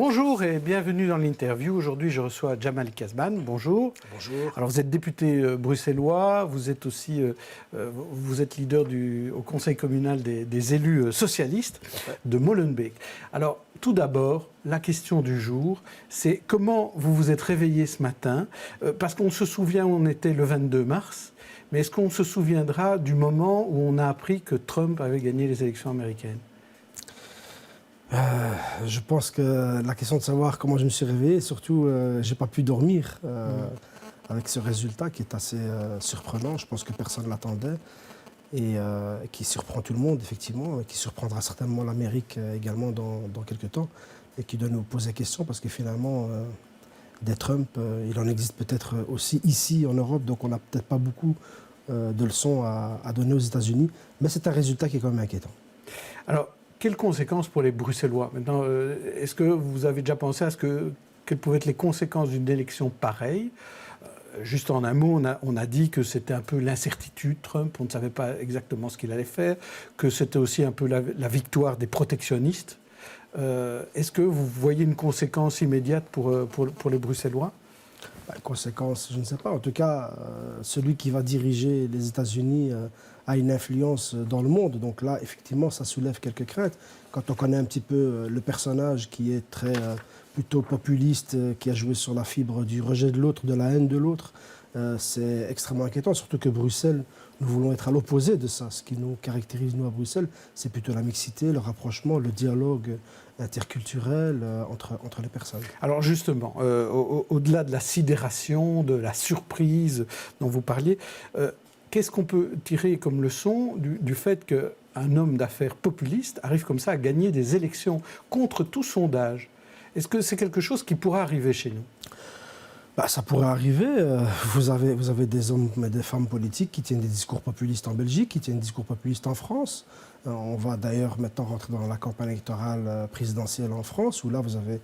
Bonjour et bienvenue dans l'interview. Aujourd'hui, je reçois Djamal Kasbane. Bonjour. Bonjour. Alors, vous êtes député bruxellois, vous êtes aussi vous êtes leader au conseil communal des élus socialistes de Molenbeek. Alors, tout d'abord, la question du jour, c'est comment vous vous êtes réveillé ce matin, parce qu'on se souvient où on était le 22 mars, mais est-ce qu'on se souviendra du moment où on a appris que Trump avait gagné les élections américaines ? Je pense que la question de savoir comment je me suis réveillé, surtout, j'ai pas pu dormir avec ce résultat qui est assez surprenant. Je pense que personne ne l'attendait et qui surprend tout le monde, effectivement, qui surprendra certainement l'Amérique également dans quelques temps et qui doit nous poser question parce que finalement, des Trump, il en existe peut-être aussi ici en Europe, donc on n'a peut-être pas beaucoup de leçons à donner aux États-Unis, mais c'est un résultat qui est quand même inquiétant. Alors, quelles conséquences pour les Bruxellois? Maintenant, est-ce que vous avez déjà pensé à quelles pouvaient être les conséquences d'une élection pareille? Juste en un mot, on a dit que c'était un peu l'incertitude Trump, on ne savait pas exactement ce qu'il allait faire, que c'était aussi un peu la victoire des protectionnistes. Est-ce que vous voyez une conséquence immédiate pour les Bruxellois? Conséquence, je ne sais pas. En tout cas, celui qui va diriger les États-Unis a une influence dans le monde. Donc là, effectivement, ça soulève quelques craintes. Quand on connaît un petit peu le personnage qui est très plutôt populiste, qui a joué sur la fibre du rejet de l'autre, de la haine de l'autre, c'est extrêmement inquiétant. Surtout que Bruxelles, nous voulons être à l'opposé de ça. Ce qui nous caractérise, nous, à Bruxelles, c'est plutôt la mixité, le rapprochement, le dialogue interculturel entre les personnes. Alors justement, au-delà de la sidération, de la surprise dont vous parliez, qu'est-ce qu'on peut tirer comme leçon du fait qu'un homme d'affaires populiste arrive comme ça à gagner des élections contre tout sondage? Est-ce que c'est quelque chose qui pourra arriver chez nous? Ça pourrait arriver. Vous avez des hommes et des femmes politiques qui tiennent des discours populistes en Belgique, qui tiennent des discours populistes en France. On va d'ailleurs maintenant rentrer dans la campagne électorale présidentielle en France, où là vous avez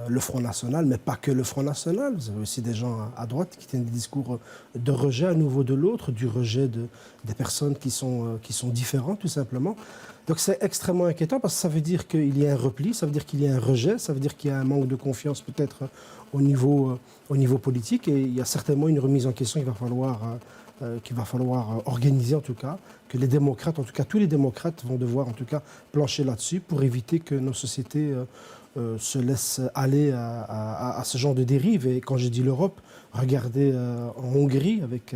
le Front National, mais pas que le Front National. Vous avez aussi des gens à droite qui tiennent des discours de rejet à nouveau de l'autre, du rejet des personnes qui sont différentes tout simplement. Donc c'est extrêmement inquiétant parce que ça veut dire qu'il y a un repli, ça veut dire qu'il y a un rejet, ça veut dire qu'il y a un manque de confiance peut-être au niveau politique et il y a certainement une remise en question qu'il va falloir organiser en tout cas, que les démocrates, en tout cas tous les démocrates vont devoir en tout cas plancher là-dessus pour éviter que nos sociétés se laissent aller à ce genre de dérive. Et quand j'ai dit l'Europe, regardez en Hongrie avec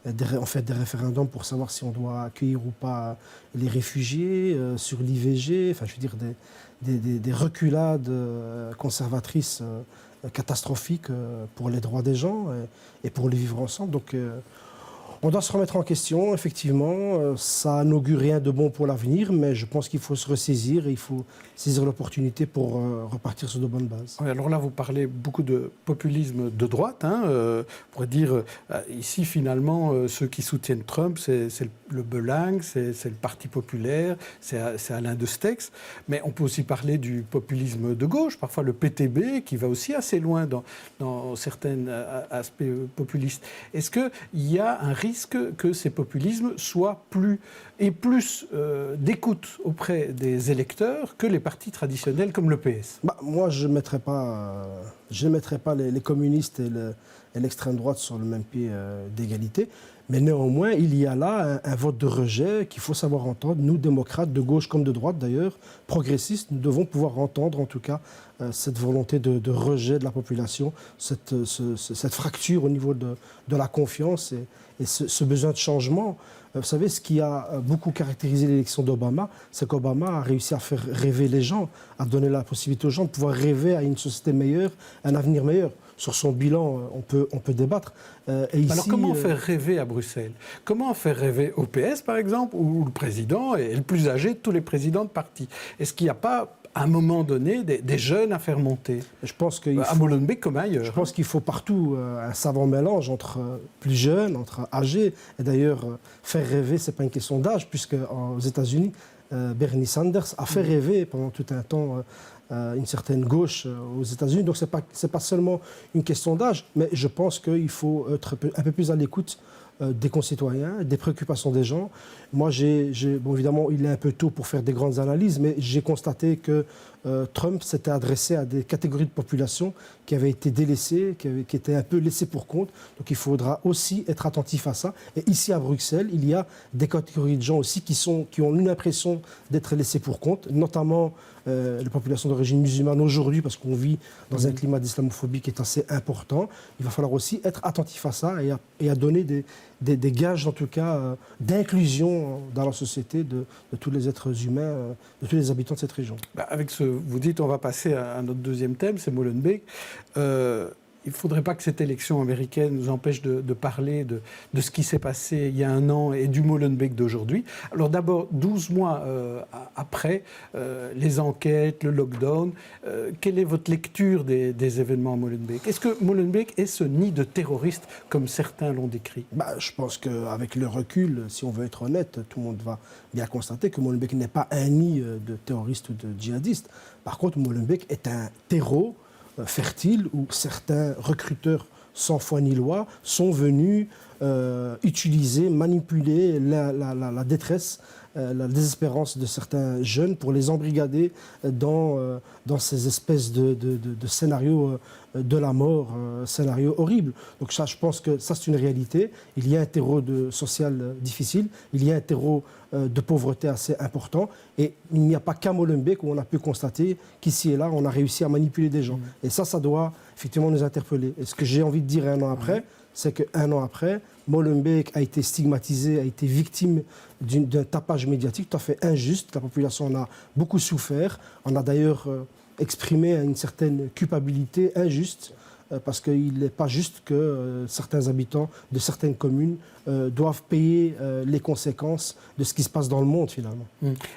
des référendums pour savoir si on doit accueillir ou pas les réfugiés, sur l'IVG, enfin je veux dire des reculades conservatrices catastrophiques pour les droits des gens et pour le vivre ensemble. Donc on doit se remettre en question, effectivement, ça n'augure rien de bon pour l'avenir, mais je pense qu'il faut se ressaisir et il faut saisir l'opportunité pour repartir sur de bonnes bases. Oui, alors là, vous parlez beaucoup de populisme de droite. On pourrait dire, ici, finalement, ceux qui soutiennent Trump, c'est le Belang, c'est le Parti populaire, c'est Alain de Stex. Mais on peut aussi parler du populisme de gauche, parfois le PTB, qui va aussi assez loin dans certains aspects populistes. Est-ce qu'il y a un risque que ces populismes soient plus d'écoute auprès des électeurs que les partis traditionnels comme le PS? Moi, je ne mettrais pas les communistes et l'extrême droite sur le même pied d'égalité. Mais néanmoins, il y a là un vote de rejet qu'il faut savoir entendre. Nous, démocrates, de gauche comme de droite d'ailleurs, progressistes, nous devons pouvoir entendre en tout cas cette volonté de rejet de la population, cette fracture au niveau de la confiance et ce besoin de changement. Vous savez, ce qui a beaucoup caractérisé l'élection d'Obama, c'est qu'Obama a réussi à faire rêver les gens, à donner la possibilité aux gens de pouvoir rêver à une société meilleure, un avenir meilleur. Sur son bilan, on peut débattre. Alors comment faire rêver à Bruxelles? Comment faire rêver au PS, par exemple, où le président est le plus âgé de tous les présidents de parti? Est-ce qu'il n'y a pas, à un moment donné, des jeunes à faire monter? Je pense à Molenbeek comme ailleurs. Je pense qu'il faut partout un savant mélange entre plus jeunes, entre âgés. Et d'ailleurs, faire rêver, ce n'est pas une question d'âge, puisque aux États-Unis, Bernie Sanders a fait rêver pendant tout un temps une certaine gauche aux États-Unis. Donc ce n'est pas seulement une question d'âge, mais je pense qu'il faut être un peu plus à l'écoute des concitoyens, des préoccupations des gens. Moi, bon, évidemment, il est un peu tôt pour faire des grandes analyses, mais j'ai constaté que Trump s'était adressé à des catégories de population qui avaient été délaissées, qui étaient un peu laissées pour compte. Donc il faudra aussi être attentif à ça. Et ici à Bruxelles, il y a des catégories de gens aussi qui ont l'impression d'être laissés pour compte, notamment les populations d'origine musulmane aujourd'hui, parce qu'on vit dans un climat d'islamophobie qui est assez important. Il va falloir aussi être attentif à ça et à donner des gages, en tout cas, d'inclusion dans la société de tous les êtres humains, de tous les habitants de cette région. Avec ce, vous dites, on va passer à notre deuxième thème, c'est Molenbeek. Il ne faudrait pas que cette élection américaine nous empêche de parler de ce qui s'est passé il y a un an et du Molenbeek d'aujourd'hui. Alors d'abord, 12 mois après, les enquêtes, le lockdown, quelle est votre lecture des événements à Molenbeek? Est-ce que Molenbeek est ce nid de terroristes, comme certains l'ont décrit? Je pense qu'avec le recul, si on veut être honnête, tout le monde va bien constater que Molenbeek n'est pas un nid de terroristes ou de djihadistes. Par contre, Molenbeek est un terreau fertile où certains recruteurs sans foi ni loi sont venus utiliser, manipuler la détresse, la désespérance de certains jeunes pour les embrigader dans ces espèces de scénarios de la mort, scénarios horribles. Donc ça, je pense que ça, c'est une réalité. Il y a un terreau social difficile, il y a un terreau de pauvreté assez important. Et il n'y a pas qu'à Molenbeek où on a pu constater qu'ici et là, on a réussi à manipuler des gens. Et ça doit effectivement nous interpeller. Et ce que j'ai envie de dire un an après, c'est qu'un an après, Molenbeek a été stigmatisé, a été victime d'un tapage médiatique tout à fait injuste. La population en a beaucoup souffert. On a d'ailleurs exprimé une certaine culpabilité injuste parce qu'il n'est pas juste que certains habitants de certaines communes doivent payer les conséquences de ce qui se passe dans le monde finalement.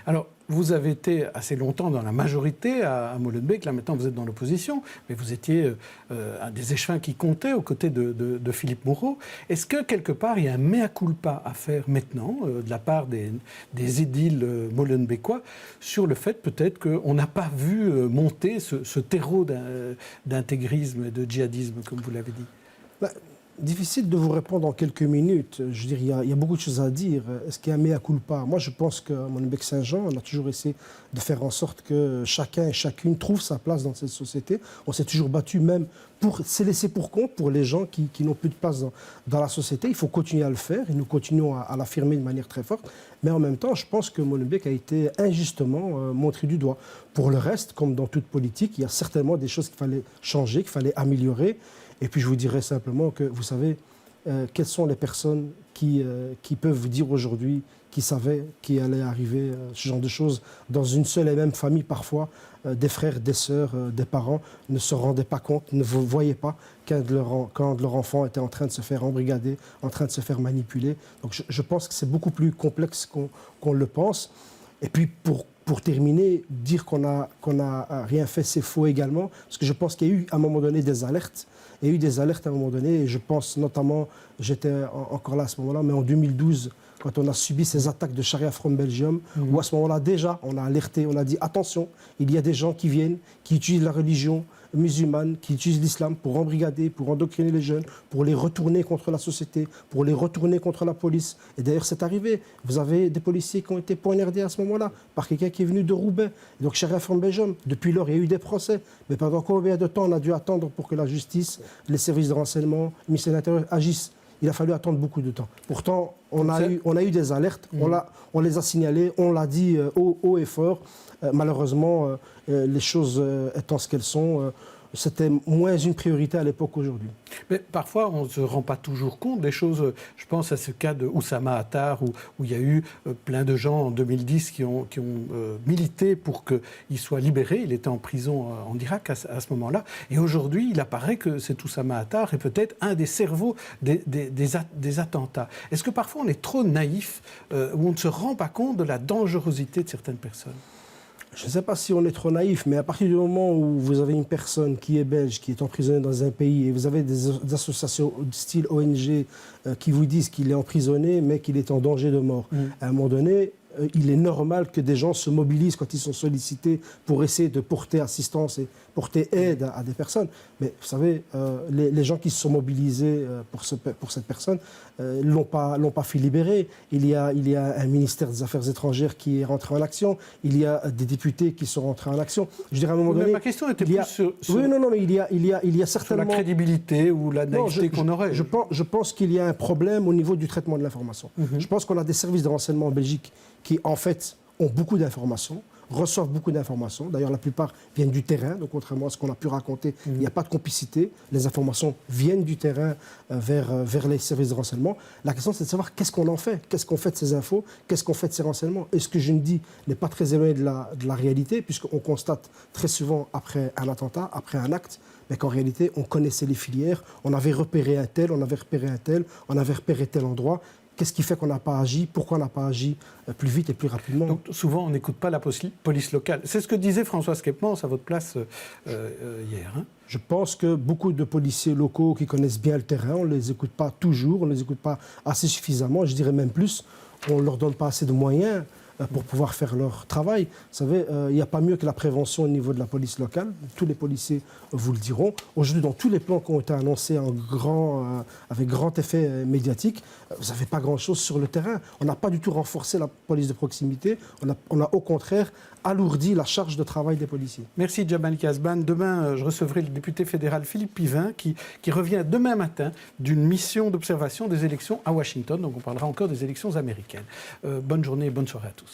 Alors, vous avez été assez longtemps dans la majorité à Molenbeek, là maintenant vous êtes dans l'opposition, mais vous étiez un des échevins qui comptait aux côtés de Philippe Moreau. Est-ce que quelque part il y a un mea culpa à faire maintenant de la part des édiles molenbeekois sur le fait peut-être qu'on n'a pas vu monter ce terreau d'intégrisme et de djihadisme comme vous l'avez dit? Difficile de vous répondre en quelques minutes. Je veux dire, il y a beaucoup de choses à dire. Est-ce qu'il y a un mea culpa? Moi, je pense qu'à Molenbeek-Saint-Jean, on a toujours essayé de faire en sorte que chacun et chacune trouve sa place dans cette société. On s'est toujours battu même pour se laisser pour compte pour les gens qui n'ont plus de place dans la société. Il faut continuer à le faire et nous continuons à l'affirmer de manière très forte. Mais en même temps, je pense que Molenbeek a été injustement montré du doigt. Pour le reste, comme dans toute politique, il y a certainement des choses qu'il fallait changer, qu'il fallait améliorer. Et puis je vous dirais simplement que, vous savez, quelles sont les personnes qui peuvent vous dire aujourd'hui, qui savaient qu'il allait arriver ce genre de choses dans une seule et même famille parfois, des frères, des sœurs, des parents ne se rendaient pas compte, ne voyaient pas quand leur enfant était en train de se faire embrigader, en train de se faire manipuler. Donc je pense que c'est beaucoup plus complexe qu'on le pense. Et puis pour terminer, dire qu'on a rien fait, c'est faux également, parce que je pense qu'il y a eu à un moment donné des alertes. Il y a eu des alertes à un moment donné, et je pense notamment, j'étais encore là à ce moment-là, mais en 2012, quand on a subi ces attaques de Sharia from Belgium, où à ce moment-là déjà, on a alerté, on a dit attention, il y a des gens qui viennent, qui utilisent la religion musulmane, qui utilisent l'islam pour embrigader, pour endoctriner les jeunes, pour les retourner contre la société, pour les retourner contre la police. Et d'ailleurs, c'est arrivé. Vous avez des policiers qui ont été poignardés à ce moment-là par quelqu'un qui est venu de Roubaix. Donc, Sharia from Belgium, depuis lors, il y a eu des procès. Mais pendant combien de temps on a dû attendre pour que la justice, les services de renseignement, le ministère de l'Intérieur agissent? Il a fallu attendre beaucoup de temps. Pourtant, on a eu des alertes, on les a signalées, on l'a dit haut et fort. Malheureusement, les choses étant ce qu'elles sont, c'était moins une priorité à l'époque qu'aujourd'hui. Mais parfois, on ne se rend pas toujours compte des choses. Je pense à ce cas de Oussama Attar, où il y a eu plein de gens en 2010 qui ont milité pour qu'il soit libéré. Il était en prison en Irak à ce moment-là. Et aujourd'hui, il apparaît que cet Oussama Attar est peut-être un des cerveaux des attentats. Est-ce que parfois on est trop naïf, où on ne se rend pas compte de la dangerosité de certaines personnes ? Je ne sais pas si on est trop naïf, mais à partir du moment où vous avez une personne qui est belge, qui est emprisonnée dans un pays, et vous avez des associations style ONG qui vous disent qu'il est emprisonné, mais qu'il est en danger de mort, à un moment donné, il est normal que des gens se mobilisent quand ils sont sollicités pour essayer de porter assistance et porter aide à des personnes. Mais vous savez, les gens qui se sont mobilisés pour cette personne l'ont pas fait libérer. Il y a un ministère des Affaires étrangères qui est rentré en action. Il y a des députés qui sont rentrés en action. Je dirais à un moment donné... Ma question était plus sur, oui, non, mais il y a certainement... Sur la crédibilité ou la naïveté qu'on aurait. Je pense qu'il y a un problème au niveau du traitement de l'information. Je pense qu'on a des services de renseignement en Belgique qui, en fait, ont beaucoup d'informations, reçoivent beaucoup d'informations. D'ailleurs, la plupart viennent du terrain. Donc, contrairement à ce qu'on a pu raconter, il n'y a pas de complicité. Les informations viennent du terrain vers les services de renseignement. La question, c'est de savoir qu'est-ce qu'on en fait. Qu'est-ce qu'on fait de ces infos? Qu'est-ce qu'on fait de ces renseignements? Et ce que je ne dis n'est pas très éloigné de la réalité, puisqu'on constate très souvent après un attentat, après un acte, mais qu'en réalité, on connaissait les filières, on avait repéré un tel, on avait repéré un tel, on avait repéré tel endroit. Qu'est-ce qui fait qu'on n'a pas agi? Pourquoi on n'a pas agi plus vite et plus rapidement? Donc souvent, on n'écoute pas la police locale. C'est ce que disait François Skepmans à votre place hier. Hein. Je pense que beaucoup de policiers locaux qui connaissent bien le terrain, on ne les écoute pas toujours, on ne les écoute pas assez suffisamment. Je dirais même plus, on ne leur donne pas assez de moyens pour pouvoir faire leur travail. Vous savez, il n'y a pas mieux que la prévention au niveau de la police locale. Tous les policiers vous le diront. Aujourd'hui, dans tous les plans qui ont été annoncés avec grand effet médiatique, vous n'avez pas grand-chose sur le terrain. On n'a pas du tout renforcé la police de proximité. On a au contraire alourdi la charge de travail des policiers. Merci Djamel Kasban. Demain, je recevrai le député fédéral Philippe Pivin qui revient demain matin d'une mission d'observation des élections à Washington. Donc on parlera encore des élections américaines. Bonne journée et bonne soirée à tous.